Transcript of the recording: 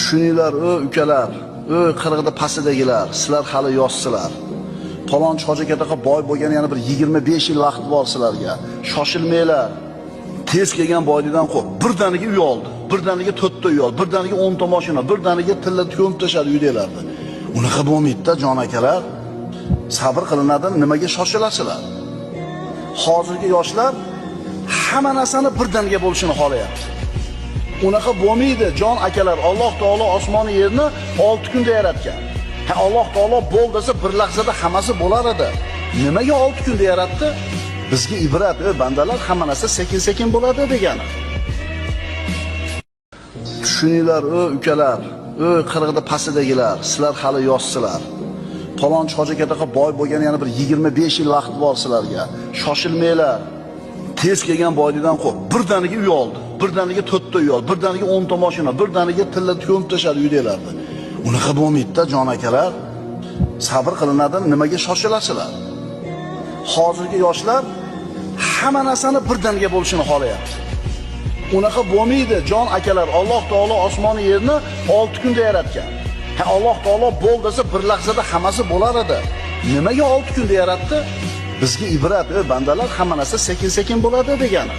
Tushuninglar, ukalar, qirg'ida pastidagilar, sizlar hali yoshsizlar. Palonchi hoji akaga boy bo'lgani yana bir 25 yil vaqt bor sizlarga. Shoshilmanglar. Tez kelgan boylikdan qo'rq. Birdaniga uy oldi, birdaniga 4 ta uy oldi, birdaniga 10 ta mashina, birdaniga tilla ko'mib tashladi uydalarni. Unaqa bo'lmaydi-da, jon akalar. Sabr qilinadi, nimaga shoshilasizlar? Hozirgi yoshlar hamma narsani birdaniga bo'lishini xohlayapti. Unaqa bo'lmaydi, jon akalar. Alloh taolo osmoni yerni 6 kunda yaratgan. Alloh taolo bo'l desa bir lahzada hammasi bo'lar edi. Nimaga 6 kunda yaratdi? Bizga ibrat, bandalar, hamma narsa sekin-sekin bo'ladi degani. Tushuninglar, ukalar, qirg'ida pastidagilar, sizlar hali yoshsizlar. Palonchi hoji akaga boy bo'lgani yana bir 25 yil vaqt bor sizlarga. Shoshilmanglar. Tez kelgan boylikdan qo'rq. Birdaniga uy oldi, birdaniga 4 ta uy oldi, birdaniga 10 ta mashina, birdaniga tilla ko'mib tashladi uydalarni. Unaqa bo'lmaydi-da, jon akalar. Sabr qilinadi, nimaga shoshilasizlar? Hozirgi yoshlar hamma narsani birdaniga bo'lishini xohlayapti. Unaqa bo'lmaydi, jon akalar. Alloh taolo osmoni yerni 6 kunda yaratgan. Alloh taolo bo'l desa bir lahzada hammasi bo'lar edi. Nimaga 6 kunda yaratdi? Bizga ibrat, bandalar, hamma narsa sekin-sekin bo'ladi degani.